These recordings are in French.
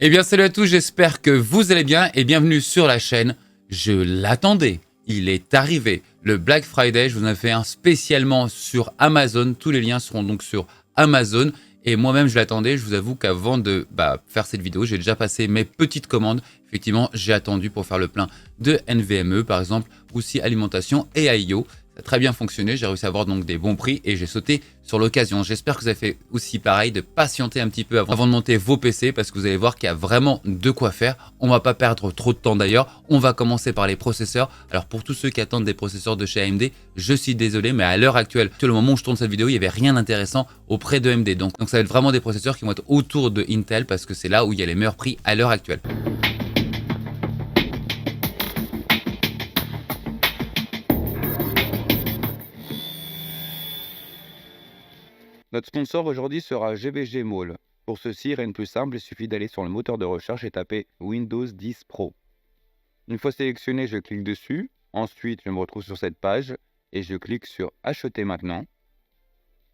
Eh bien salut à tous, j'espère que vous allez bien et bienvenue sur la chaîne. Je l'attendais, il est arrivé. Le Black Friday, je vous en ai fait un spécialement sur Amazon. Tous les liens seront donc sur Amazon. Et moi-même, je l'attendais. Je vous avoue qu'avant de faire cette vidéo, j'ai déjà passé mes petites commandes. Effectivement, j'ai attendu pour faire le plein de NVMe, par exemple, aussi alimentation et AIO. Ça a très bien fonctionné. J'ai réussi à avoir donc des bons prix et j'ai sauté sur l'occasion. J'espère que vous avez fait aussi pareil, de patienter un petit peu avant de monter vos PC parce que vous allez voir qu'il y a vraiment de quoi faire. On va pas perdre trop de temps d'ailleurs. On va commencer par les processeurs. Alors pour tous ceux qui attendent des processeurs de chez AMD, je suis désolé, mais à l'heure actuelle, au moment où je tourne cette vidéo, il n'y avait rien d'intéressant auprès de AMD. Donc ça va être vraiment des processeurs qui vont être autour de Intel parce que c'est là où il y a les meilleurs prix à l'heure actuelle. Notre sponsor aujourd'hui sera GVG Mall. Pour ceci, rien de plus simple, il suffit d'aller sur le moteur de recherche et taper Windows 10 Pro. Une fois sélectionné, je clique dessus. Ensuite, je me retrouve sur cette page et je clique sur Acheter maintenant.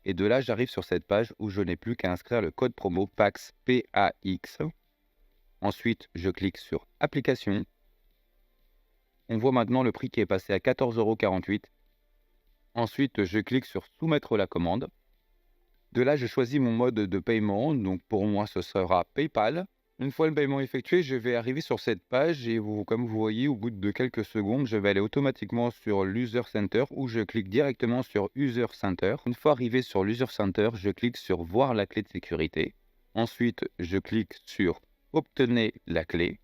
Et de là, j'arrive sur cette page où je n'ai plus qu'à inscrire le code promo PAX. Ensuite, je clique sur Application. On voit maintenant le prix qui est passé à 14,48 €. Ensuite, je clique sur Soumettre la commande. De là, je choisis mon mode de paiement, donc pour moi ce sera PayPal. Une fois le paiement effectué, je vais arriver sur cette page et comme vous voyez, au bout de quelques secondes, je vais aller automatiquement sur l'User Center où je clique directement sur User Center. Une fois arrivé sur l'User Center, je clique sur Voir la clé de sécurité. Ensuite, je clique sur Obtenez la clé.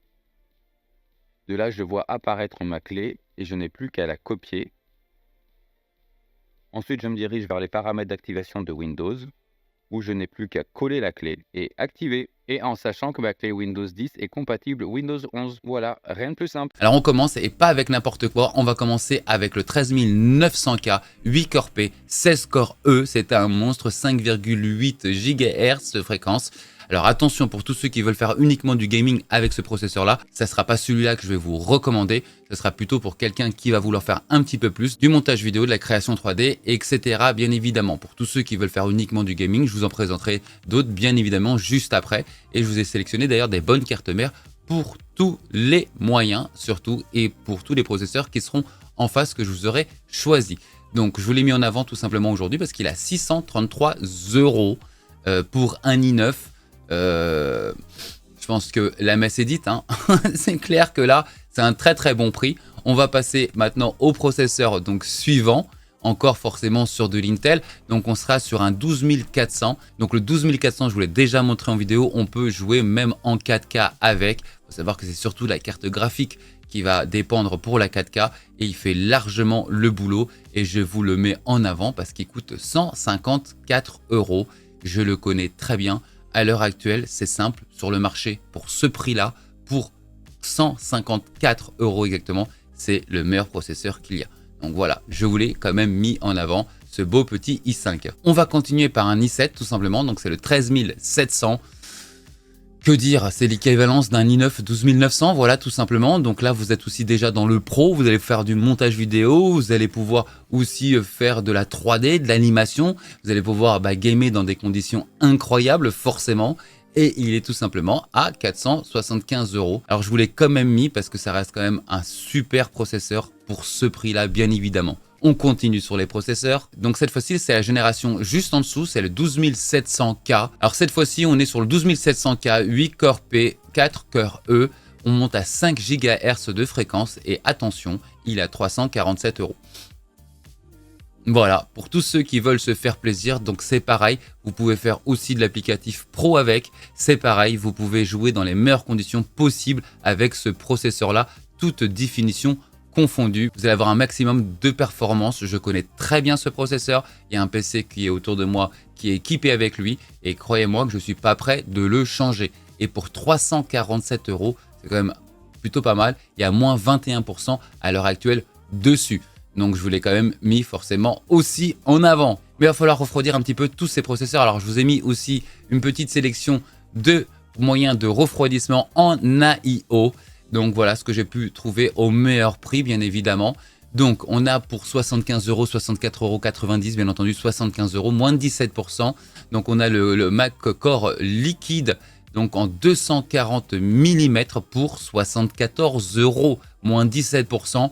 De là, je vois apparaître ma clé et je n'ai plus qu'à la copier. Ensuite, je me dirige vers les paramètres d'activation de Windows, où je n'ai plus qu'à coller la clé et activer. Et en sachant que ma clé Windows 10 est compatible Windows 11. Voilà, rien de plus simple. Alors on commence et pas avec n'importe quoi, on va commencer avec le 13900K, 8 Core P, 16 Core E, c'est un monstre, 5,8 GHz de fréquence. Alors attention pour tous ceux qui veulent faire uniquement du gaming avec ce processeur là, ça ne sera pas celui-là que je vais vous recommander, ce sera plutôt pour quelqu'un qui va vouloir faire un petit peu plus du montage vidéo, de la création 3D, etc. bien évidemment. Pour tous ceux qui veulent faire uniquement du gaming, je vous en présenterai d'autres bien évidemment juste après. Et je vous ai sélectionné d'ailleurs des bonnes cartes mères pour tous les moyens surtout et pour tous les processeurs qui seront en face que je vous aurai choisi. Donc je vous l'ai mis en avant tout simplement aujourd'hui parce qu'il a 633 € pour un i9. Je pense que la messe est dite, hein. C'est clair que là, c'est un très très bon prix. On va passer maintenant au processeur donc suivant, encore forcément sur de l'Intel. Donc on sera sur un 12400. Donc le 12400, je vous l'ai déjà montré en vidéo, on peut jouer même en 4K avec. Il faut savoir que c'est surtout la carte graphique qui va dépendre pour la 4K et il fait largement le boulot et je vous le mets en avant parce qu'il coûte 154 €. Je le connais très bien. À l'heure actuelle, c'est simple, sur le marché, pour ce prix-là, pour 154 € exactement, c'est le meilleur processeur qu'il y a. Donc voilà, je vous l'ai quand même mis en avant, ce beau petit i5. On va continuer par un i7 tout simplement, donc c'est le 13700. Que dire, c'est l'équivalence d'un i9 12900, voilà tout simplement. Donc là, vous êtes aussi déjà dans le pro, vous allez faire du montage vidéo, vous allez pouvoir aussi faire de la 3D, de l'animation, vous allez pouvoir gamer dans des conditions incroyables forcément. Et il est tout simplement à 475 €. Alors je vous l'ai quand même mis parce que ça reste quand même un super processeur pour ce prix-là, bien évidemment. On continue sur les processeurs. Donc cette fois-ci, c'est la génération juste en dessous, c'est le 12700K. Alors cette fois-ci, on est sur le 12700K, 8 Core P, 4 Core E. On monte à 5 GHz de fréquence et attention, il est à 347 €. Voilà, pour tous ceux qui veulent se faire plaisir, donc c'est pareil, vous pouvez faire aussi de l'applicatif pro avec, c'est pareil, vous pouvez jouer dans les meilleures conditions possibles avec ce processeur-là, toute définition confondue. Vous allez avoir un maximum de performance, je connais très bien ce processeur, il y a un PC qui est autour de moi qui est équipé avec lui et croyez-moi que je ne suis pas prêt de le changer. Et pour 347 €, c'est quand même plutôt pas mal, il y a moins 21% à l'heure actuelle dessus. Donc je vous l'ai quand même mis forcément aussi en avant. Mais il va falloir refroidir un petit peu tous ces processeurs. Alors je vous ai mis aussi une petite sélection de moyens de refroidissement en AIO. Donc voilà ce que j'ai pu trouver au meilleur prix bien évidemment. Donc on a pour 75 €, 64,90 €, bien entendu 75 €, moins de 17%. Donc on a le Mac Core liquide donc en 240 mm pour 74 €, moins 17%.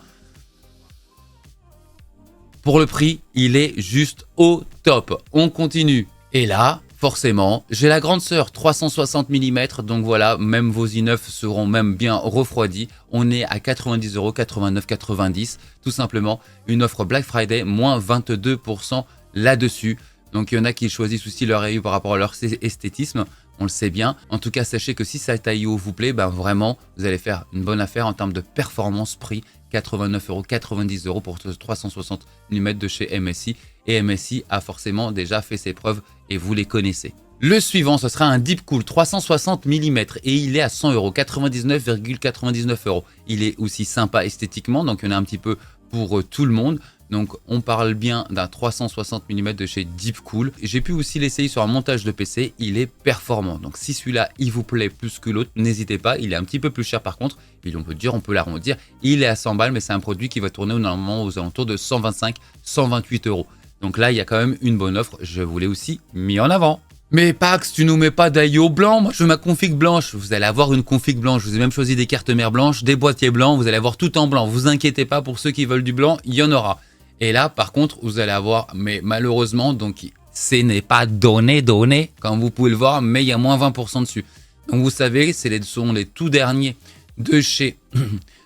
Pour le prix, il est juste au top. On continue. Et là, forcément, j'ai la grande sœur 360 mm, donc voilà, même vos i9 seront même bien refroidis. On est à 90 €, 89, 90, tout simplement. Une offre Black Friday, moins 22% là-dessus. Donc il y en a qui choisissent aussi leur AIO par rapport à leur esthétisme, on le sait bien. En tout cas, sachez que si cet AIO vous plaît, ben vraiment, vous allez faire une bonne affaire en termes de performance prix. 89 €, 90 € pour 360 mm de chez MSI. Et MSI a forcément déjà fait ses preuves et vous les connaissez. Le suivant, ce sera un Deepcool 360 mm et il est à 100 €, 99,99 €. Il est aussi sympa esthétiquement, donc il y en a un petit peu pour tout le monde. Donc on parle bien d'un 360 mm de chez Deepcool. J'ai pu aussi l'essayer sur un montage de PC, il est performant. Donc si celui-là il vous plaît plus que l'autre, n'hésitez pas, il est un petit peu plus cher par contre. Et on peut l'arrondir, il est à 100 balles mais c'est un produit qui va tourner normalement aux alentours de 125-128 €. Donc là il y a quand même une bonne offre, je vous l'ai aussi mis en avant. Mais Pax, tu nous mets pas d'AIO blanc, moi je veux ma config blanche. Vous allez avoir une config blanche, je vous ai même choisi des cartes mères blanches, des boîtiers blancs, vous allez avoir tout en blanc. Vous inquiétez pas, pour ceux qui veulent du blanc, il y en aura. Et là, par contre, vous allez avoir, mais malheureusement, donc ce n'est pas donné, comme vous pouvez le voir, mais il y a moins 20% dessus. Donc vous savez, sont les tout derniers de chez...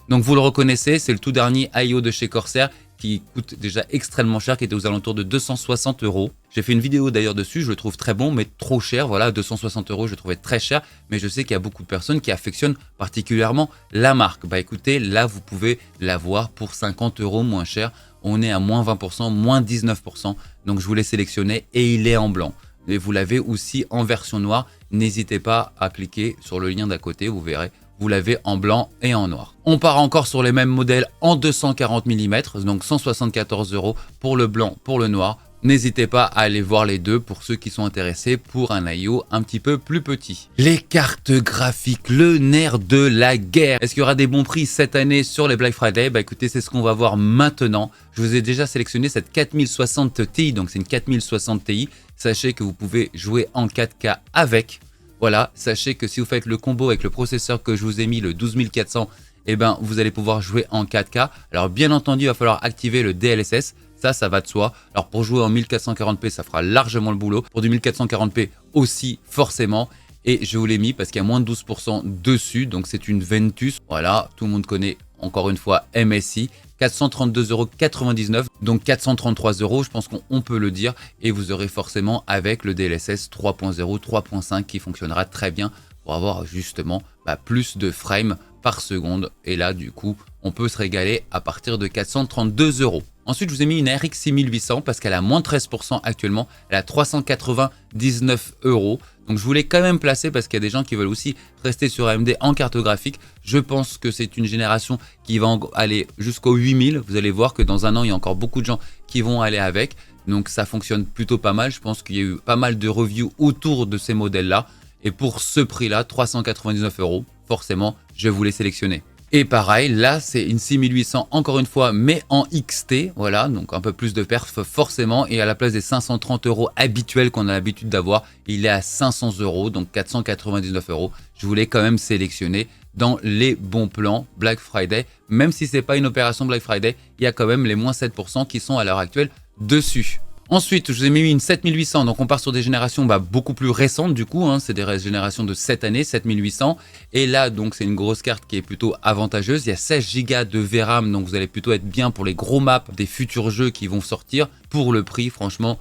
Donc vous le reconnaissez, c'est le tout dernier AIO de chez Corsair qui coûte déjà extrêmement cher, qui était aux alentours de 260 €. J'ai fait une vidéo d'ailleurs dessus, je le trouve très bon, mais trop cher. Voilà, 260 €, je le trouvais très cher, mais je sais qu'il y a beaucoup de personnes qui affectionnent particulièrement la marque. Bah écoutez, là vous pouvez l'avoir pour 50 € moins cher. On est à moins 20%, moins 19%. Donc je vous l'ai sélectionné et il est en blanc. Et vous l'avez aussi en version noire. N'hésitez pas à cliquer sur le lien d'à côté, vous verrez. Vous l'avez en blanc et en noir. On part encore sur les mêmes modèles en 240 mm, donc 174 € pour le blanc, pour le noir. N'hésitez pas à aller voir les deux pour ceux qui sont intéressés pour un AIO un petit peu plus petit. Les cartes graphiques, le nerf de la guerre. Est-ce qu'il y aura des bons prix cette année sur les Black Friday? Bah écoutez, c'est ce qu'on va voir maintenant. Je vous ai déjà sélectionné cette 4060 Ti, donc c'est une 4060 Ti. Sachez que vous pouvez jouer en 4K avec. Voilà, sachez que si vous faites le combo avec le processeur que je vous ai mis, le 12400, eh ben, vous allez pouvoir jouer en 4K. Alors bien entendu, il va falloir activer le DLSS. Ça va de soi. Alors pour jouer en 1440p, ça fera largement le boulot. Pour du 1440p aussi, forcément. Et je vous l'ai mis parce qu'il y a moins de 12% dessus. Donc c'est une Ventus. Voilà, tout le monde connaît encore une fois MSI. 432,99 €, donc 433 €, je pense qu'on peut le dire. Et vous aurez forcément avec le DLSS 3.0, 3.5 qui fonctionnera très bien pour avoir justement plus de frames par seconde. Et là, du coup, on peut se régaler à partir de 432 €. Ensuite, je vous ai mis une RX 6800 parce qu'elle a moins de 13% actuellement. Elle a 399 €. Donc, je voulais quand même placer parce qu'il y a des gens qui veulent aussi rester sur AMD en carte graphique. Je pense que c'est une génération qui va aller jusqu'au 8000. Vous allez voir que dans un an, il y a encore beaucoup de gens qui vont aller avec. Donc, ça fonctionne plutôt pas mal. Je pense qu'il y a eu pas mal de reviews autour de ces modèles-là. Et pour ce prix-là, 399 €, forcément, je vous l'ai sélectionné. Et pareil, là, c'est une 6800 encore une fois, mais en XT. Voilà, donc un peu plus de perf forcément. Et à la place des 530 € habituels qu'on a l'habitude d'avoir, il est à 500 €, donc 499 €. Je voulais quand même sélectionner dans les bons plans Black Friday. Même si ce n'est pas une opération Black Friday, il y a quand même les moins 7% qui sont à l'heure actuelle dessus. Ensuite, je vous ai mis une 7800, donc on part sur des générations beaucoup plus récentes du coup, c'est des générations de cette année, 7800. Et là, donc c'est une grosse carte qui est plutôt avantageuse. Il y a 16 Go de VRAM, donc vous allez plutôt être bien pour les gros maps des futurs jeux qui vont sortir. Pour le prix, franchement,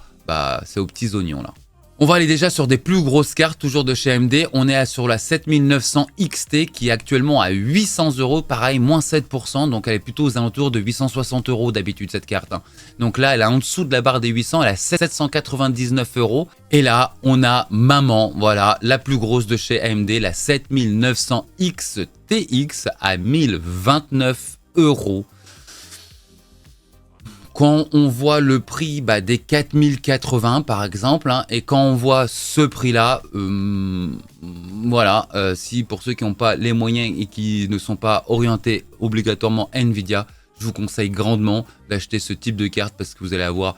c'est aux petits oignons là. On va aller déjà sur des plus grosses cartes, toujours de chez AMD. On est sur la 7900 XT qui est actuellement à 800 €, pareil, moins 7%. Donc elle est plutôt aux alentours de 860 € d'habitude cette carte. Donc là, elle est en dessous de la barre des 800, elle est à 799 €. Et là, on a maman, voilà, la plus grosse de chez AMD, la 7900 XTX à 1029 €. Quand on voit le prix des 4080 par exemple, et quand on voit ce prix-là, voilà, si pour ceux qui n'ont pas les moyens et qui ne sont pas orientés obligatoirement Nvidia, je vous conseille grandement d'acheter ce type de carte parce que vous allez avoir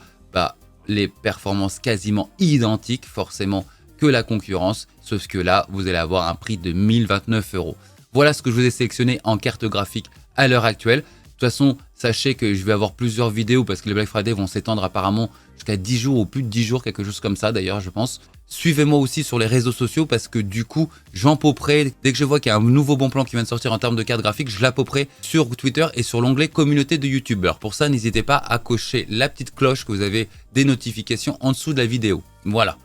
les performances quasiment identiques. Forcément, que la concurrence, sauf que là, vous allez avoir un prix de 1029 €. Voilà ce que je vous ai sélectionné en carte graphique à l'heure actuelle. De toute façon, sachez que je vais avoir plusieurs vidéos parce que les Black Friday vont s'étendre apparemment jusqu'à 10 jours ou plus de 10 jours, quelque chose comme ça d'ailleurs, je pense. Suivez-moi aussi sur les réseaux sociaux parce que du coup, j'en poperai. Dès que je vois qu'il y a un nouveau bon plan qui vient de sortir en termes de carte graphique, je la poperai sur Twitter et sur l'onglet communauté de youtubeurs. Pour ça, n'hésitez pas à cocher la petite cloche que vous avez des notifications en dessous de la vidéo. Voilà.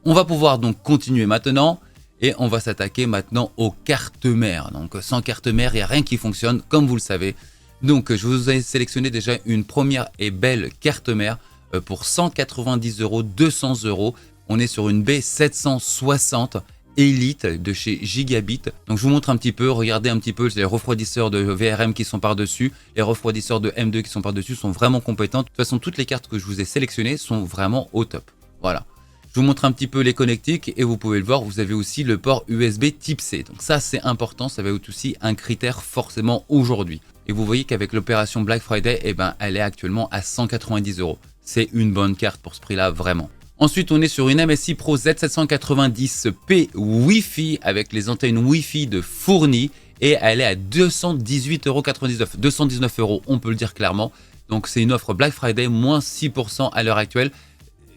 On va pouvoir donc continuer maintenant. Et on va s'attaquer maintenant aux cartes mères. Donc sans carte mère, il n'y a rien qui fonctionne, comme vous le savez. Donc je vous ai sélectionné déjà une première et belle carte mère pour 190 €, 200 €. On est sur une B760 Elite de chez Gigabit. Donc je vous montre un petit peu, regardez un petit peu les refroidisseurs de VRM qui sont par-dessus. Les refroidisseurs de M2 qui sont par-dessus sont vraiment compétents. De toute façon, toutes les cartes que je vous ai sélectionnées sont vraiment au top. Voilà. Je vous montre un petit peu les connectiques et vous pouvez le voir, vous avez aussi le port USB Type C. Donc ça c'est important, ça va être aussi un critère forcément aujourd'hui. Et vous voyez qu'avec l'opération Black Friday, eh ben, elle est actuellement à 190 €. C'est une bonne carte pour ce prix-là, vraiment. Ensuite, on est sur une MSI Pro Z790P Wi-Fi avec les antennes Wi-Fi de fournie et elle est à 218,99 €. 219 €, on peut le dire clairement. Donc c'est une offre Black Friday, moins 6% à l'heure actuelle.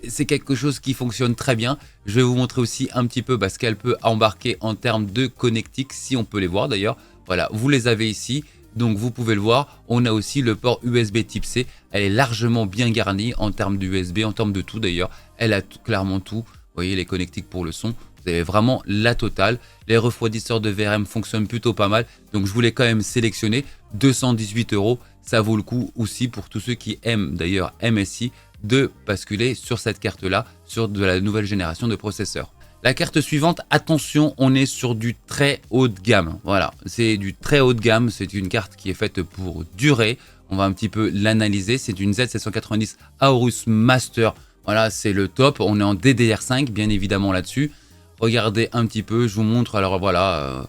C'est quelque chose qui fonctionne très bien. Je vais vous montrer aussi un petit peu ce qu'elle peut embarquer en termes de connectiques, si on peut les voir d'ailleurs. Voilà, vous les avez ici, donc vous pouvez le voir. On a aussi le port USB Type C. Elle est largement bien garnie en termes d'USB, en termes de tout d'ailleurs. Elle a clairement tout. Vous voyez les connectiques pour le son. Vous avez vraiment la totale. Les refroidisseurs de VRM fonctionnent plutôt pas mal. Donc je voulais quand même sélectionner 218 €. Ça vaut le coup aussi pour tous ceux qui aiment d'ailleurs MSI de basculer sur cette carte-là, sur de la nouvelle génération de processeurs. La carte suivante, attention, on est sur du très haut de gamme. Voilà, c'est du très haut de gamme, c'est une carte qui est faite pour durer. On va un petit peu l'analyser, c'est une Z790 Aorus Master. Voilà, c'est le top, on est en DDR5 bien évidemment là-dessus. Regardez un petit peu, je vous montre, alors voilà...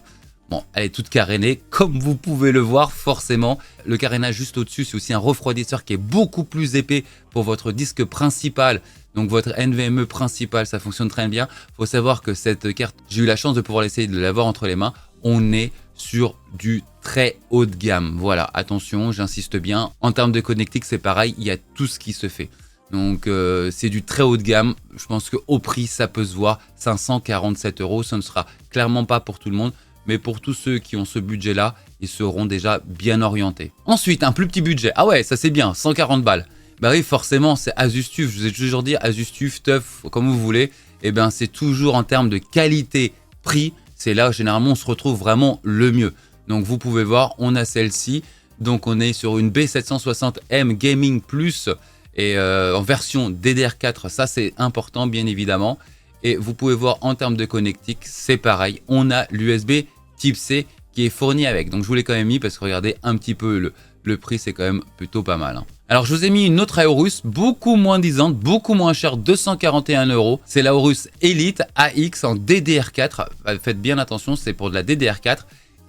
Bon, elle est toute carénée, comme vous pouvez le voir forcément. Le carénage juste au-dessus, c'est aussi un refroidisseur qui est beaucoup plus épais pour votre disque principal. Donc votre NVMe principal, ça fonctionne très bien. Il faut savoir que cette carte, j'ai eu la chance de pouvoir essayer de l'avoir entre les mains. On est sur du très haut de gamme. Voilà, attention, j'insiste bien. En termes de connectique, c'est pareil, il y a tout ce qui se fait. Donc c'est du très haut de gamme. Je pense qu'au prix, ça peut se voir. 547 €, ce ne sera clairement pas pour tout le monde. Mais pour tous ceux qui ont ce budget-là, ils seront déjà bien orientés. Ensuite, un plus petit budget. Ah ouais, ça c'est bien, 140 balles. Bah oui, forcément, c'est Asus TUF. Je vous ai toujours dit Asus TUF, TUF, comme vous voulez. Eh bien, c'est toujours en termes de qualité-prix. C'est là, généralement, on se retrouve vraiment le mieux. Donc, vous pouvez voir, on a celle-ci. Donc, on est sur une B760M Gaming Plus et en version DDR4. Ça, c'est important, bien évidemment. Et vous pouvez voir en termes de connectique, c'est pareil. On a l'USB Type C qui est fourni avec. Donc je vous l'ai quand même mis parce que regardez un petit peu le prix, c'est quand même plutôt pas mal. Alors je vous ai mis une autre Aorus, beaucoup moins disante, beaucoup moins chère, 241 €. C'est l'Aorus Elite AX en DDR4. Faites bien attention, c'est pour de la DDR4.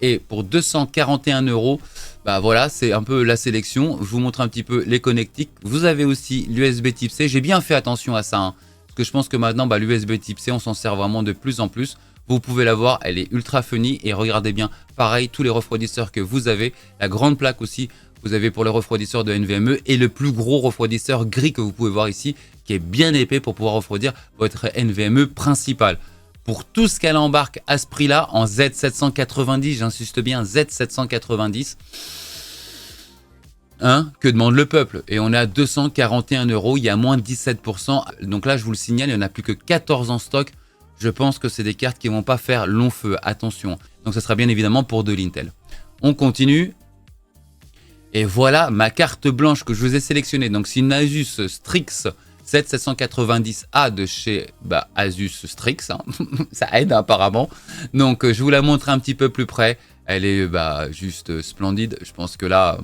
Et pour 241 €, bah voilà, c'est un peu la sélection. Je vous montre un petit peu les connectiques. Vous avez aussi l'USB Type C. J'ai bien fait attention à ça. Parce que je pense que maintenant, l'USB Type C, on s'en sert vraiment de plus en plus. Vous pouvez la voir, elle est ultra funny. Et regardez bien, pareil, tous les refroidisseurs que vous avez. La grande plaque aussi, vous avez pour les refroidisseurs de NVMe. Et le plus gros refroidisseur gris que vous pouvez voir ici, qui est bien épais pour pouvoir refroidir votre NVMe principal. Pour tout ce qu'elle embarque à ce prix-là, en Z790, j'insiste bien, Z790... que demande le peuple? Et on est à 241 €, il y a moins de 17%. Donc là, je vous le signale, il n'y en a plus que 14 en stock. Je pense que c'est des cartes qui ne vont pas faire long feu, attention. Donc ça sera bien évidemment pour de l'Intel. On continue. Et voilà ma carte blanche que je vous ai sélectionnée. Donc c'est une Asus Strix Z790A de chez Asus Strix. Ça aide apparemment. Donc je vous la montre un petit peu plus près. Elle est juste splendide. Je pense que là...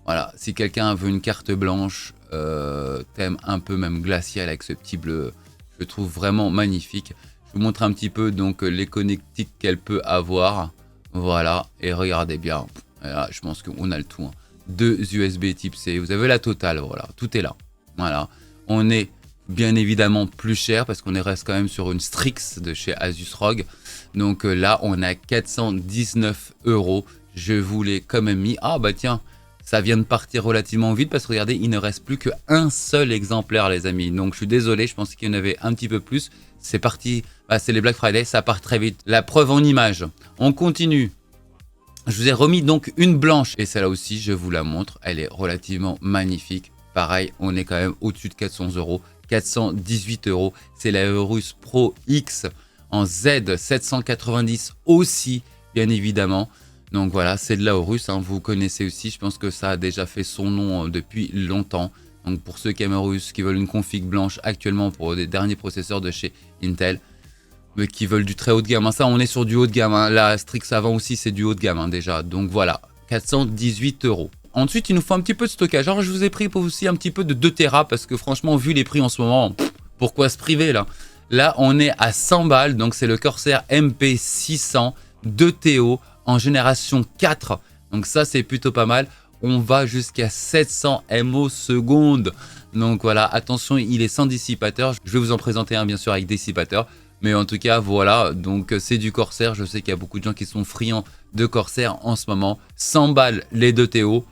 Voilà, si quelqu'un veut une carte blanche, thème un peu même glacial avec ce petit bleu, je le trouve vraiment magnifique. Je vous montre un petit peu donc les connectiques qu'elle peut avoir. Voilà, et regardez bien. Là, je pense qu'on a le tout. 2 USB Type C, vous avez la totale, voilà, tout est là. Voilà, on est bien évidemment plus cher parce qu'on reste quand même sur une Strix de chez Asus ROG. Donc là, on a 419 €. Je vous l'ai quand même mis. Ah bah tiens, ça vient de partir relativement vite parce que regardez, il ne reste plus qu'un seul exemplaire, les amis. Donc je suis désolé, je pensais qu'il y en avait un petit peu plus. C'est parti, c'est les Black Friday, ça part très vite. La preuve en image. On continue. Je vous ai remis donc une blanche et celle-là aussi, je vous la montre. Elle est relativement magnifique. Pareil, on est quand même au-dessus de 400 €. 418 €. C'est la Eurus Pro X en Z 790 aussi, bien évidemment. Donc voilà, c'est de la Eurus, hein, vous connaissez aussi. Je pense que ça a déjà fait son nom depuis longtemps. Donc pour ceux qui aiment Eurus, qui veulent une config blanche actuellement pour des derniers processeurs de chez Intel, mais qui veulent du très haut de gamme. Hein, ça, on est sur du haut de gamme. Hein. La Strix avant aussi, c'est du haut de gamme hein, déjà. Donc voilà, 418 €. Ensuite, il nous faut un petit peu de stockage. Alors, je vous ai pris pour aussi un petit peu de 2 Tera parce que franchement, vu les prix en ce moment, pourquoi se priver là? Là, on est à 100 balles. Donc, c'est le Corsair MP600 2TO en génération 4. Donc, ça, c'est plutôt pas mal. On va jusqu'à 700 MO secondes. Donc, voilà, attention, il est sans dissipateur. Je vais vous en présenter un, bien sûr, avec dissipateur. Mais en tout cas, voilà, donc c'est du Corsair. Je sais qu'il y a beaucoup de gens qui sont friands de Corsair en ce moment. 100 balles les 2TO.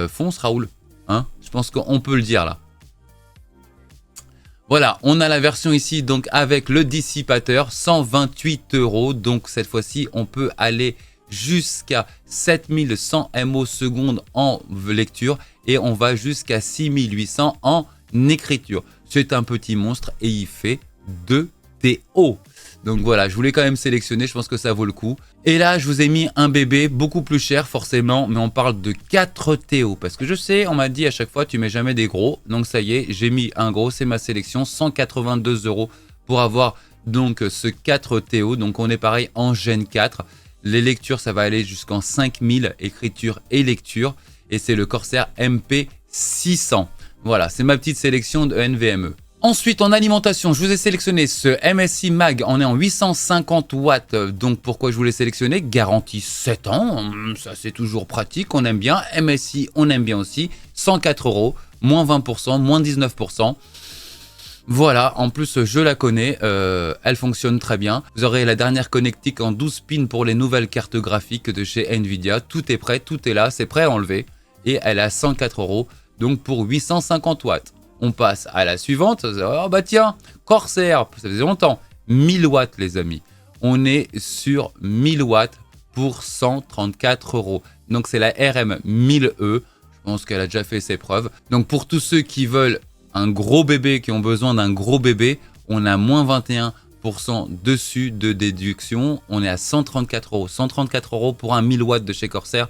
Fonce Raoul, hein, je pense qu'on peut le dire là. Voilà, on a la version ici donc avec le dissipateur, 128 €. Donc cette fois-ci, on peut aller jusqu'à 7100 MO secondes en lecture et on va jusqu'à 6800 en écriture. C'est un petit monstre et il fait 2 TO. Donc voilà, je voulais quand même sélectionner, je pense que ça vaut le coup. Et là, je vous ai mis un bébé beaucoup plus cher forcément, mais on parle de 4 TO. Parce que je sais, on m'a dit à chaque fois, tu mets jamais des gros. Donc ça y est, j'ai mis un gros, c'est ma sélection, 182 € pour avoir donc ce 4 TO. Donc on est pareil en Gen 4. Les lectures, ça va aller jusqu'en 5000 écriture et lecture. Et c'est le Corsair MP600. Voilà, c'est ma petite sélection de NVMe. Ensuite, en alimentation, je vous ai sélectionné ce MSI Mag. On est en 850 watts. Donc, pourquoi je vous l'ai sélectionné? Garantie 7 ans. Ça, c'est toujours pratique. On aime bien. MSI, on aime bien aussi. 104 €, moins 20%, moins 19%. Voilà, en plus je la connais, elle fonctionne très bien. Vous aurez la dernière connectique en 12 pins pour les nouvelles cartes graphiques de chez Nvidia. Tout est prêt, tout est là, c'est prêt à enlever. Et elle est à 104 €, donc pour 850 watts. On passe à la suivante. Oh bah tiens, Corsair, ça faisait longtemps. 1000 watts les amis. On est sur 1000 watts pour 134 €. Donc c'est la RM 1000E. Je pense qu'elle a déjà fait ses preuves. Donc pour tous ceux qui veulent un gros bébé, qui ont besoin d'un gros bébé, on a moins 21% dessus de déduction. On est à 134 €. 134 € pour un 1000 watts de chez Corsair.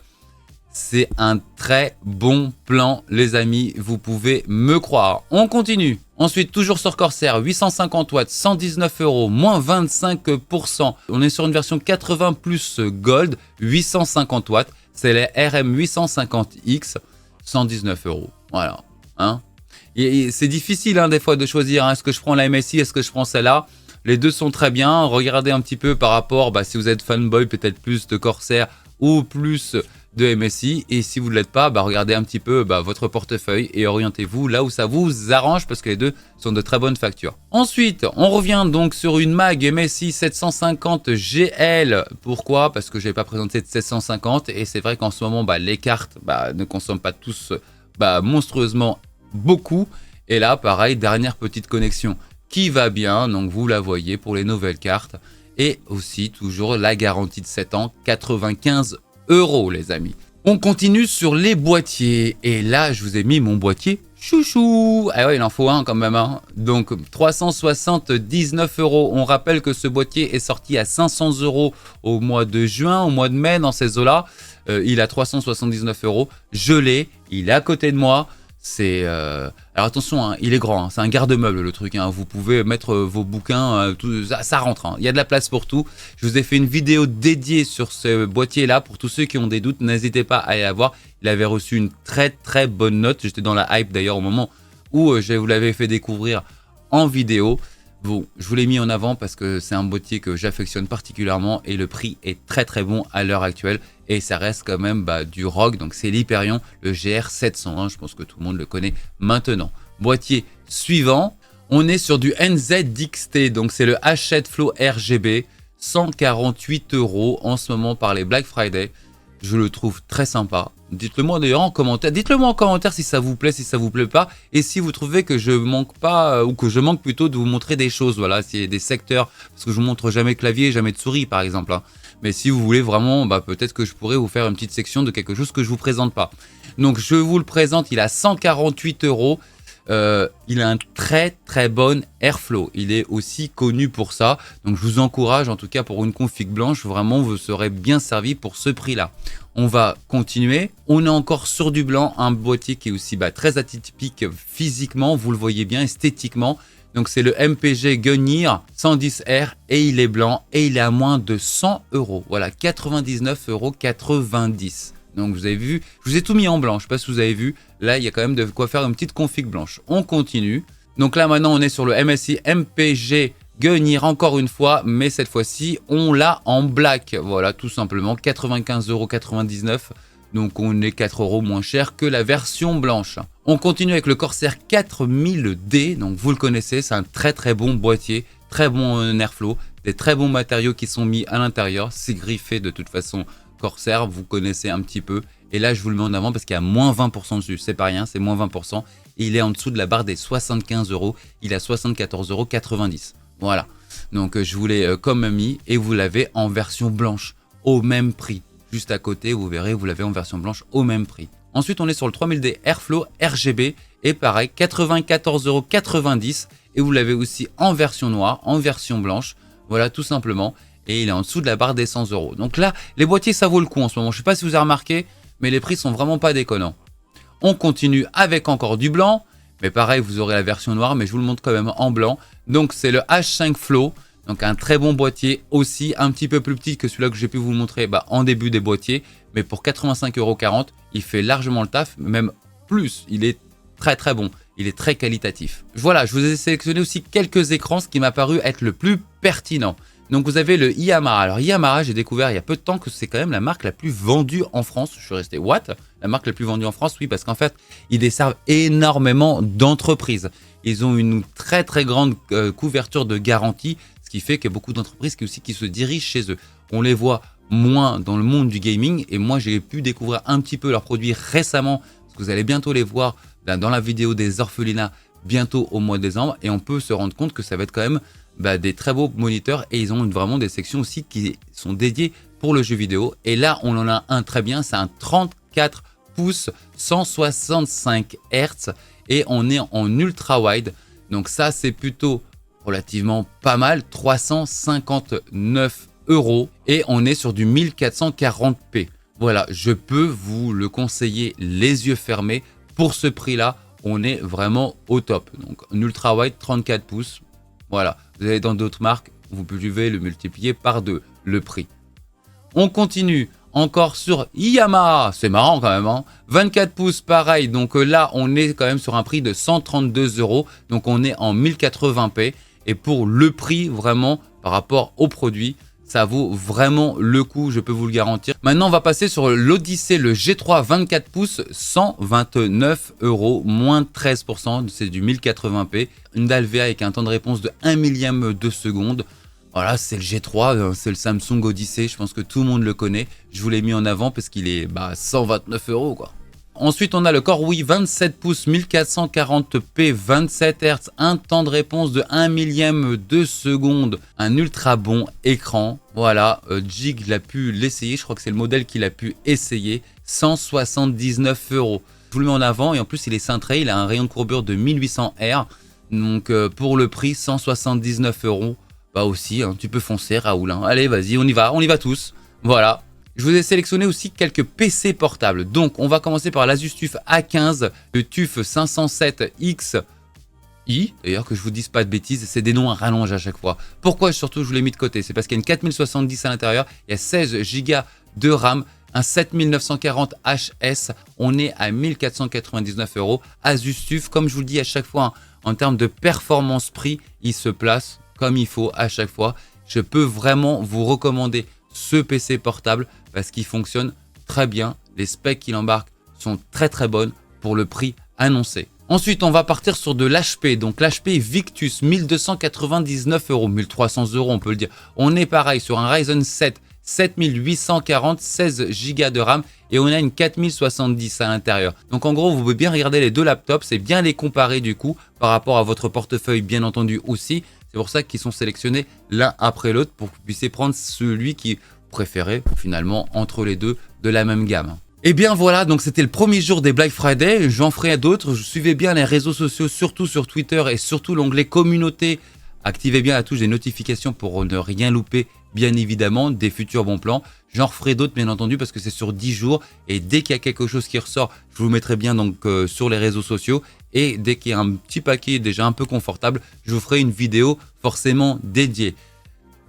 C'est un très bon plan, les amis. Vous pouvez me croire. On continue. Ensuite, toujours sur Corsair, 850 watts, 119 €, moins 25%. On est sur une version 80 plus Gold, 850 watts. C'est la RM 850X, 119 €. Voilà. Hein? Et c'est difficile hein, des fois de choisir. Hein, est-ce que je prends la MSI, est-ce que je prends celle-là? Les deux sont très bien. Regardez un petit peu par rapport, si vous êtes fanboy, peut-être plus de Corsair ou plus de MSI. Et si vous ne l'êtes pas, regardez un petit peu votre portefeuille et orientez-vous là où ça vous arrange parce que les deux sont de très bonne facture. Ensuite, on revient donc sur une mag MSI 750 GL. Pourquoi? Parce que je n'avais pas présenté de 750 et c'est vrai qu'en ce moment, les cartes ne consomment pas tous monstrueusement beaucoup. Et là, pareil, dernière petite connexion qui va bien. Donc, vous la voyez pour les nouvelles cartes. Et aussi, toujours la garantie de 7 ans, 95 €, les amis. On continue sur les boîtiers. Et là, je vous ai mis mon boîtier chouchou. Ah ouais, il en faut un quand même. Hein. Donc, 379 €. On rappelle que ce boîtier est sorti à 500 € au mois de juin, au mois de mai, dans ces eaux-là. Il a 379 €. Je l'ai. Il est à côté de moi. C'est alors attention, hein, il est grand, hein, c'est un garde-meuble le truc. Hein, vous pouvez mettre vos bouquins, tout, ça rentre. Hein, il y a de la place pour tout. Je vous ai fait une vidéo dédiée sur ce boîtier-là pour tous ceux qui ont des doutes. N'hésitez pas à aller la voir. Il avait reçu une très très bonne note. J'étais dans la hype d'ailleurs au moment où je vous l'avais fait découvrir en vidéo. Bon, je vous l'ai mis en avant parce que c'est un boîtier que j'affectionne particulièrement et le prix est très très bon à l'heure actuelle et ça reste quand même du ROG, donc c'est l'Hyperion, le GR700, hein, je pense que tout le monde le connaît maintenant. Boîtier suivant, On est sur du NZXT, donc c'est le Hachette Flow RGB, 148 € en ce moment par les Black Friday. Je le trouve très sympa. Dites-le moi d'ailleurs en commentaire. Dites-le moi en commentaire si ça vous plaît, si ça vous plaît pas, et si vous trouvez que je manque pas ou que je manque plutôt de vous montrer des choses. Voilà, s'il y a des secteurs, parce que je vous montre jamais clavier, jamais de souris par exemple. Hein. Mais si vous voulez vraiment, peut-être que je pourrais vous faire une petite section de quelque chose que je vous présente pas. Donc je vous le présente, il a 148 €. Il a un très très bon airflow, il est aussi connu pour ça, donc je vous encourage en tout cas pour une config blanche, vraiment vous serez bien servi pour ce prix là. On va continuer, on est encore sur du blanc, un boîtier qui est aussi très atypique physiquement, vous le voyez bien esthétiquement, donc c'est le MPG Gunnir 110R et il est blanc et il est à moins de 100 €, voilà 99,90 €. Donc vous avez vu, je vous ai tout mis en blanc, je ne sais pas si vous avez vu, là il y a quand même de quoi faire une petite config blanche. On continue, donc là maintenant on est sur le MSI MPG Gunnir encore une fois, mais cette fois-ci on l'a en black, voilà tout simplement, 95,99 €, donc on est 4 € moins cher que la version blanche. On continue avec le Corsair 4000D, donc vous le connaissez, c'est un très très bon boîtier, très bon airflow, des très bons matériaux qui sont mis à l'intérieur, c'est griffé de toute façon. Corsair, vous connaissez un petit peu. Et là, je vous le mets en avant parce qu'il y a moins 20% dessus. C'est pas rien, c'est moins 20%. Et il est en dessous de la barre des 75 €. Il a 74,90 €. Voilà. Donc, je vous l'ai comme mis et vous l'avez en version blanche au même prix. Juste à côté, vous verrez, vous l'avez en version blanche au même prix. Ensuite, on est sur le 3000D Airflow RGB. Et pareil, 94,90 € et vous l'avez aussi en version noire, en version blanche. Voilà, tout simplement. Et il est en dessous de la barre des 100 €. Donc là, les boîtiers, ça vaut le coup en ce moment. Je ne sais pas si vous avez remarqué, mais les prix sont vraiment pas déconnants. On continue avec encore du blanc. Mais pareil, vous aurez la version noire, mais je vous le montre quand même en blanc. Donc c'est le H5 Flow. Donc un très bon boîtier aussi, un petit peu plus petit que celui-là que j'ai pu vous montrer en début des boîtiers. Mais pour 85,40 €, il fait largement le taf, même plus. Il est très très bon. Il est très qualitatif. Voilà, je vous ai sélectionné aussi quelques écrans, ce qui m'a paru être le plus pertinent. Donc vous avez le Yamaha. Alors Yamaha, j'ai découvert il y a peu de temps que c'est quand même la marque la plus vendue en France. Je suis resté what? La marque la plus vendue en France? Oui, parce qu'en fait, ils desservent énormément d'entreprises. Ils ont une très très grande couverture de garantie, ce qui fait qu'il y a beaucoup d'entreprises qui se dirigent chez eux. On les voit moins dans le monde du gaming et moi j'ai pu découvrir un petit peu leurs produits récemment, parce que vous allez bientôt les voir dans la vidéo des orphelinats bientôt au mois de décembre, et on peut se rendre compte que ça va être quand même des très beaux moniteurs, et ils ont vraiment des sections aussi qui sont dédiées pour le jeu vidéo. Et là on en a un très bien, c'est un 34 pouces 165 Hz et on est en ultra wide, donc ça c'est plutôt relativement pas mal, 359 € et on est sur du 1440p. Voilà, je peux vous le conseiller les yeux fermés. Pour ce prix là, on est vraiment au top. Donc un ultra wide 34 pouces. Voilà, vous allez dans d'autres marques, vous pouvez le multiplier par 2, le prix. On continue encore sur Yamaha, c'est marrant quand même, hein. 24 pouces pareil, donc là on est quand même sur un prix de 132 €, donc on est en 1080p, et pour le prix vraiment par rapport au produit, ça vaut vraiment le coup, je peux vous le garantir. Maintenant, on va passer sur l'Odyssey, le G3 24 pouces, 129 €, moins de 13%, c'est du 1080p. Une dalle VA avec un temps de réponse de 1 millième de seconde. Voilà, c'est le G3, c'est le Samsung Odyssey, je pense que tout le monde le connaît. Je vous l'ai mis en avant parce qu'il est 129 € quoi. Ensuite, on a le Corewii 27 pouces 1440p 27 Hz, un temps de réponse de 1 millième de seconde, un ultra bon écran. Voilà, Jig l'a pu l'essayer, je crois que c'est le modèle qu'il a pu essayer, 179 €. Je vous le mets en avant et en plus il est cintré, il a un rayon de courbure de 1800 R. Donc pour le prix, 179 €. Aussi, hein, tu peux foncer Raoul. Hein. Allez, vas-y, on y va tous. Voilà. Je vous ai sélectionné aussi quelques PC portables. Donc, on va commencer par l'Asus TUF A15, le TUF 507Xi. D'ailleurs, que je vous dise pas de bêtises, c'est des noms à rallonge à chaque fois. Pourquoi surtout je vous l'ai mis de côté? C'est parce qu'il y a une 4070 à l'intérieur, il y a 16 Go de RAM, un 7940 HS, on est à 1499 €. Asus TUF, comme je vous le dis à chaque fois, hein, en termes de performance prix, il se place comme il faut à chaque fois. Je peux vraiment vous recommander ce PC portable parce qu'il fonctionne très bien. Les specs qu'il embarque sont très très bonnes pour le prix annoncé. Ensuite, on va partir sur de l'HP. Donc l'HP Victus, 1299 €, 1300 € on peut le dire. On est pareil sur un Ryzen 7, 7840, 16 Go de RAM et on a une 4070 à l'intérieur. Donc en gros, vous pouvez bien regarder les deux laptops, c'est bien les comparer du coup par rapport à votre portefeuille bien entendu aussi. C'est pour ça qu'ils sont sélectionnés l'un après l'autre pour que vous puissiez prendre celui qui est préféré finalement entre les deux de la même gamme. Et bien voilà, donc c'était le premier jour des Black Friday, j'en ferai d'autres, je suivais bien les réseaux sociaux, surtout sur Twitter et surtout l'onglet communauté. Activez bien la touche des notifications pour ne rien louper, bien évidemment, des futurs bons plans. J'en referai d'autres bien entendu parce que c'est sur 10 jours et dès qu'il y a quelque chose qui ressort, je vous mettrai bien donc sur les réseaux sociaux et dès qu'il y a un petit paquet déjà un peu confortable, je vous ferai une vidéo forcément dédiée.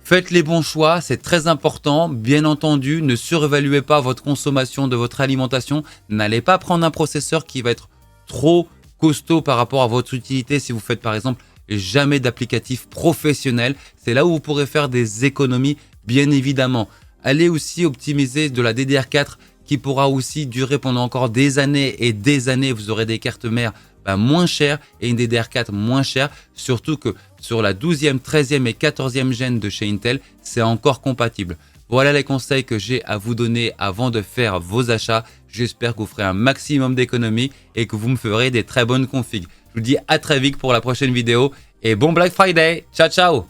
Faites les bons choix, c'est très important. Bien entendu, ne surévaluez pas votre consommation de votre alimentation. N'allez pas prendre un processeur qui va être trop costaud par rapport à votre utilité si vous faites par exemple jamais d'applicatif professionnel. C'est là où vous pourrez faire des économies, bien évidemment. Allez aussi optimiser de la DDR4 qui pourra aussi durer pendant encore des années et des années. Vous aurez des cartes mères moins chères et une DDR4 moins chère. Surtout que sur la 12e, 13e et 14e gène de chez Intel, c'est encore compatible. Voilà les conseils que j'ai à vous donner avant de faire vos achats. J'espère que vous ferez un maximum d'économies et que vous me ferez des très bonnes configs. Je vous dis à très vite pour la prochaine vidéo et bon Black Friday. Ciao, ciao!